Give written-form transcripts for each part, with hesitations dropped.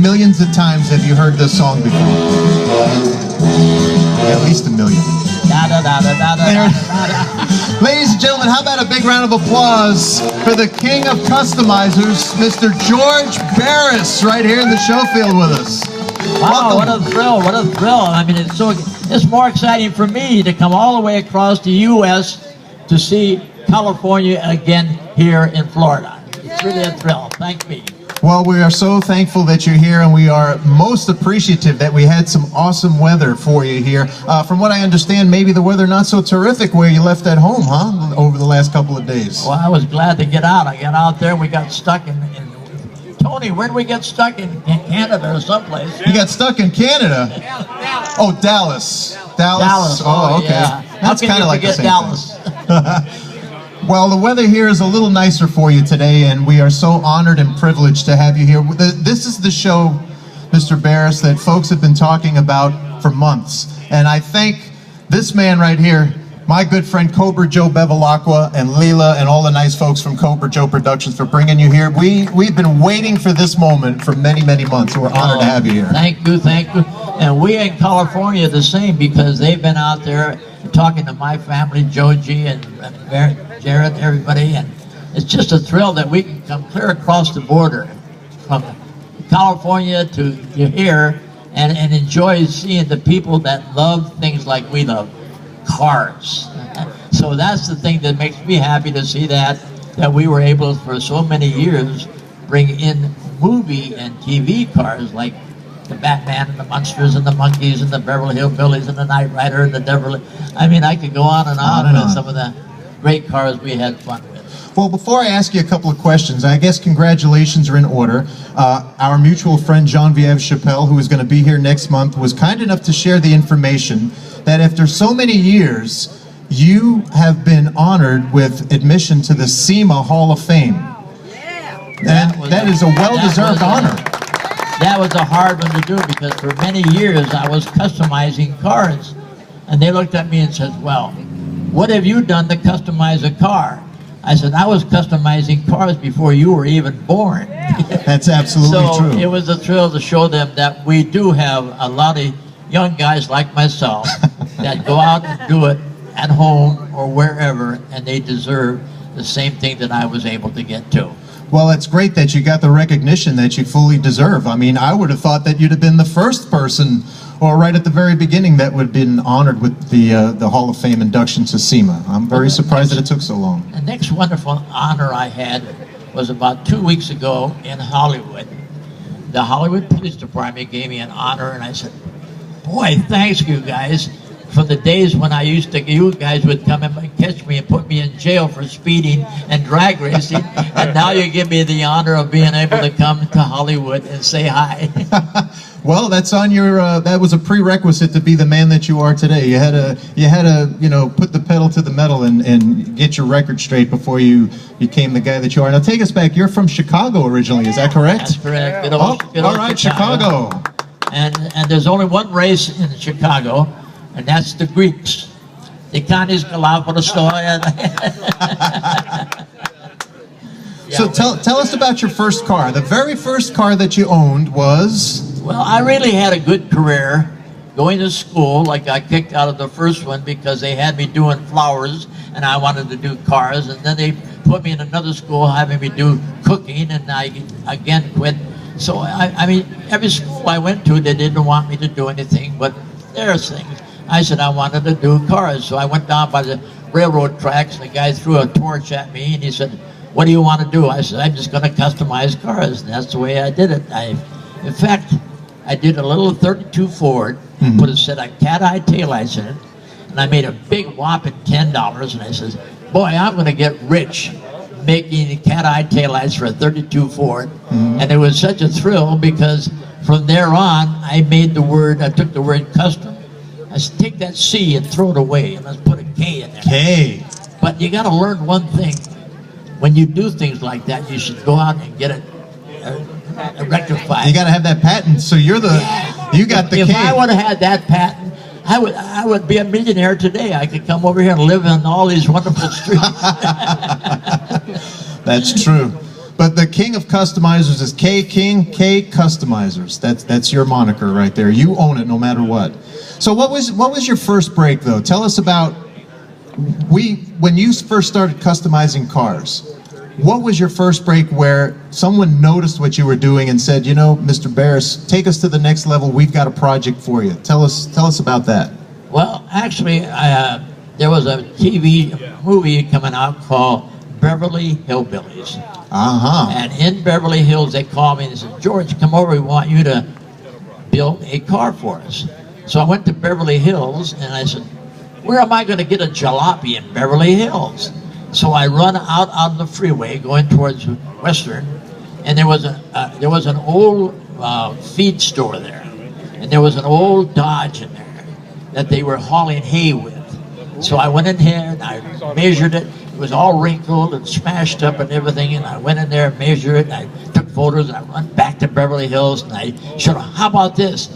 millions of times have you heard this song before? At least a million. Ladies and gentlemen, how about a big round of applause for the king of customizers, Mr. George Barris, right here in the show field with us. Wow, what a thrill, what a thrill. I mean, it's more exciting for me to come all the way across the U.S. to see California again here in Florida. It's really a thrill. Thank me. Well, we are so thankful that you're here, and we are most appreciative that we had some awesome weather for you here. From what I understand, maybe the weather not so terrific where you left at home, huh, over the last couple of days. Well, I was glad to get out. I got out there, we got stuck in Tony, where did we get stuck? In Canada or someplace? You got stuck in Canada? Oh, Dallas. Dallas. Oh, okay. Yeah. That's kind of like the same Dallas. thing. Well, the weather here is a little nicer for you today, and we are so honored and privileged to have you here. This is the show, Mr. Barris, that folks have been talking about for months. And I thank this man right here, my good friend Cobra Joe Bevilacqua and Leela and all the nice folks from Cobra Joe Productions for bringing you here. We've been waiting for this moment for many, many months. We're honored to have you here. Thank you, thank you. And we in California are the same, because they've been out there talking to my family, Joji and Jared, everybody, and it's just a thrill that we can come clear across the border from California to here and enjoy seeing the people that love things like we love. Cars. So that's the thing that makes me happy to see that we were able for so many years bring in movie and TV cars like the Batman and the Munsters and the Monkeys and the Beverly Hillbillies and the Knight Rider and the Beverly. I mean, I could go on and on with some of the great cars we had fun with. Well, before I ask you a couple of questions, I guess congratulations are in order. Our mutual friend Genevieve Chappelle, who is going to be here next month, was kind enough to share the information that after so many years, you have been honored with admission to the SEMA Hall of Fame. And that is a well-deserved honor. That was a hard one to do, because for many years I was customizing cars. And they looked at me and said, well, what have you done to customize a car? I said, I was customizing cars before you were even born. That's absolutely true. So it was a thrill to show them that we do have a lot of young guys like myself that go out and do it at home or wherever, and they deserve the same thing that I was able to get to. Well, it's great that you got the recognition that you fully deserve. I mean, I would have thought that you'd have been the first person, or right at the very beginning, that would have been honored with the Hall of Fame induction to SEMA. I'm very surprised that it took so long. The next wonderful honor I had was about 2 weeks ago in Hollywood. The Hollywood Police Department gave me an honor, and I said, boy, thanks you guys. For the days when you guys would come and catch me and put me in jail for speeding and drag racing, and now you give me the honor of being able to come to Hollywood and say hi. Well, that's on your. That was a prerequisite to be the man that you are today. You had to, put the pedal to the metal and get your record straight before you became the guy that you are. Now, take us back. You're from Chicago originally, is that correct? That's correct. Good old all right, Chicago. And there's only one race in Chicago, and that's the Greeks. So tell us about your first car. The very first car that you owned was? Well, I really had a good career going to school. Like, I kicked out of the first one because they had me doing flowers and I wanted to do cars, and then they put me in another school having me do cooking, and I again quit. So I mean, every school I went to, they didn't want me to do anything but their things. I said I wanted to do cars, so I went down by the railroad tracks, and the guy threw a torch at me, and he said, what do you want to do? I said, I'm just going to customize cars, and that's the way I did it. In fact, I did a little 32 Ford, put a set of cat-eye taillights in it, and I made a big whopping $10, and I said, boy, I'm going to get rich making cat-eye taillights for a 32 Ford. And it was such a thrill, because from there on, I took the word custom. I said, take that C and throw it away, and let's put a K in there. K. But you got to learn one thing. When you do things like that, you should go out and get it rectified. You got to have that patent, so you got the K. If I would have had that patent, I would be a millionaire today. I could come over here and live in all these wonderful streets. That's true. But the king of customizers is K King, K Customizers. That's your moniker right there. You own it no matter what. So what was your first break though? Tell us about when you first started customizing cars. What was your first break where someone noticed what you were doing and said, you know, Mr. Barris, take us to the next level. We've got a project for you. Tell us about that. Well, actually, there was a TV movie coming out called Beverly Hillbillies. And in Beverly Hills, they called me and said, George, come over. We want you to build a car for us. So I went to Beverly Hills and I said, where am I going to get a jalopy in Beverly Hills? So I run out on the freeway going towards Western, and there was an old feed store there, and there was an old Dodge in there that they were hauling hay with. So I went in here and I measured it. It was all wrinkled and smashed up and everything, and I went in there and measured it. And I took photos and I went back to Beverly Hills and I showed them, how about this?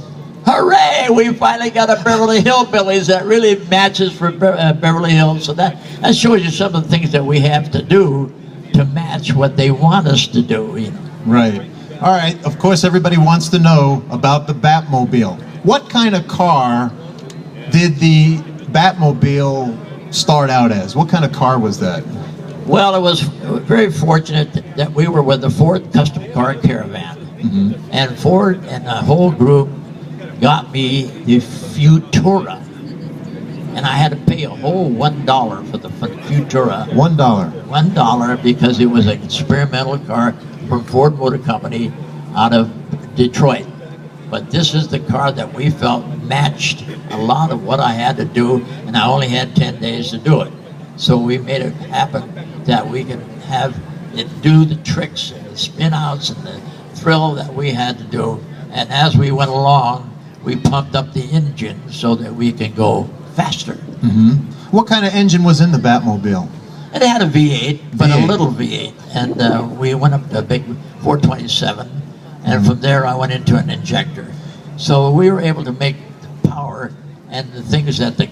Hooray! We finally got a Beverly Hillbillies that really matches for Beverly Hills. So that shows you some of the things that we have to do to match what they want us to do. You know. Right. All right. Of course, everybody wants to know about the Batmobile. What kind of car did the Batmobile start out as? What kind of car was that? Well, it was very fortunate that we were with the Ford Custom Car Caravan, and Ford and the whole group got me the Futura, and I had to pay a whole $1 for the Futura. $1 because it was an experimental car from Ford Motor Company out of Detroit. But this is the car that we felt matched a lot of what I had to do, and I only had 10 days to do it. So we made it happen that we could have it do the tricks and the spin outs and the thrill that we had to do. And as we went along, we pumped up the engine so that we can go faster. What kind of engine was in the Batmobile? It had a V8, but a little V8. And we went up to a big 427, and from there I went into an injector. So we were able to make the power and the things that the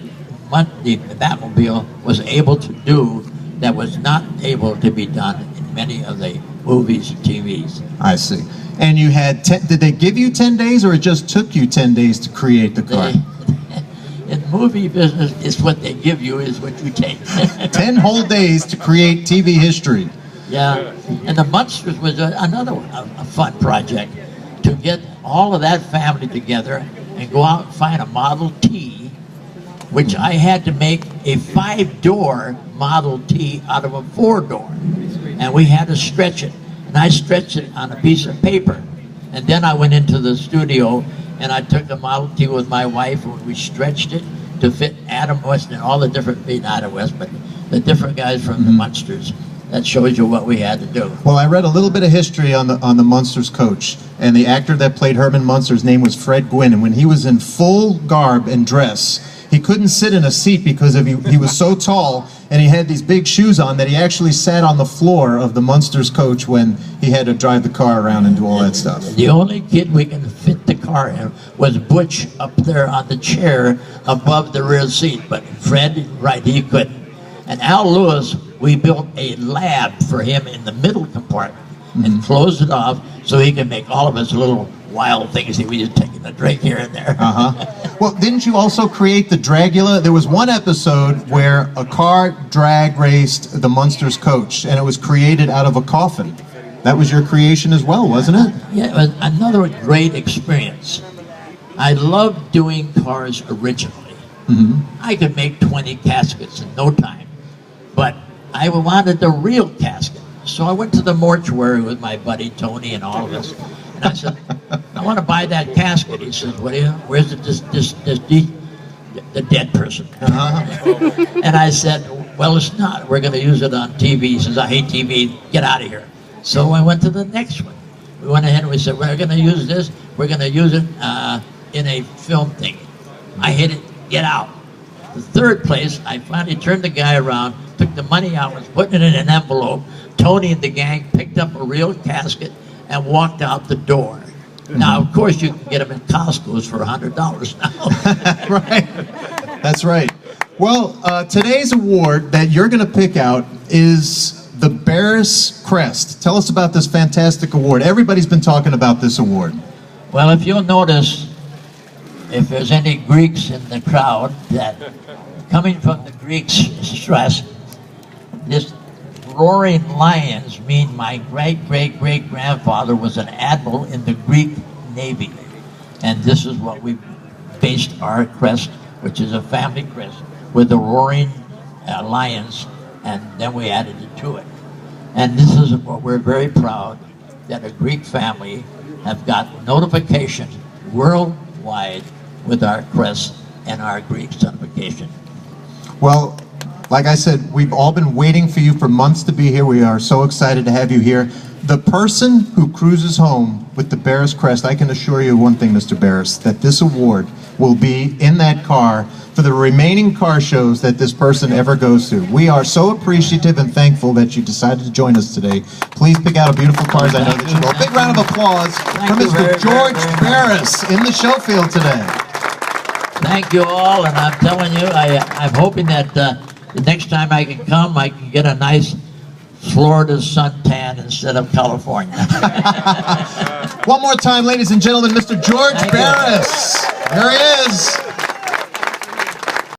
Batmobile was able to do that was not able to be done in many of the movies and TVs. I see. And you had did they give you 10 days, or it just took you 10 days to create the car? In movie business, it's what they give you is what you take. 10 whole days to create TV history. Yeah, and the Munsters was another one, a fun project, to get all of that family together and go out and find a Model T, which I had to make a 5-door Model T out of a 4-door, and we had to stretch it. And I stretched it on a piece of paper. And then I went into the studio and I took the Model T with my wife and we stretched it to fit Adam West and all the different, not Adam West, but the different guys from the Munsters. That shows you what we had to do. Well, I read a little bit of history on the Munsters coach, and the actor that played Herman Munster's name was Fred Gwynn, and when he was in full garb and dress, he couldn't sit in a seat because he was so tall, and he had these big shoes on that he actually sat on the floor of the Munsters coach when he had to drive the car around and do all that stuff. The only kid we can fit the car in was Butch up there on the chair above the rear seat, but Fred, right, he couldn't. And Al Lewis, we built a lab for him in the middle compartment and closed it off so he could make all of his little wild things that we just taking a drink here and there. Well, didn't you also create the Dragula? There was one episode where a car drag raced the Munsters coach, and it was created out of a coffin. That was your creation as well, wasn't it? Yeah, it was another great experience. I loved doing cars originally. I could make 20 caskets in no time, but I wanted the real casket. So I went to the mortuary with my buddy Tony and all of us, and I said, I want to buy that casket. He says, where's the dead person? And I said, well, it's not. We're going to use it on TV. He says, I hate TV. Get out of here. So I went to the next one. We went ahead and we said, we're going to use this. We're going to use it in a film thing. I hit it. Get out. The third place, I finally turned the guy around, took the money out, was putting it in an envelope. Tony and the gang picked up a real casket and walked out the door. Now, of course, you can get them in Costco's for $100 now. Right. That's right. Well, today's award that you're going to pick out is the Barris Crest. Tell us about this fantastic award. Everybody's been talking about this award. Well, if you'll notice, if there's any Greeks in the crowd, that coming from the Greek stress, this roaring lions mean my great-great-great-grandfather was an admiral in the Greek Navy. And this is what we based our crest, which is a family crest, with the roaring lions, and then we added it to it. And this is what we're very proud, that a Greek family have got notification worldwide with our crest and our Greek certification. Well, like I said, we've all been waiting for you for months to be here. We are so excited to have you here. The person who cruises home with the Barris Crest, I can assure you one thing, Mr. Barris, that this award will be in that car for the remaining car shows that this person ever goes to. We are so appreciative and thankful that you decided to join us today. Please pick out a beautiful car, as I know that you will. A big round of applause for Mr. George Barris in the show field today. Thank you all, and I'm telling you, I'm hoping that the next time I can come, I can get a nice Florida suntan instead of California. One more time, ladies and gentlemen, Mr. George Barris. There he is.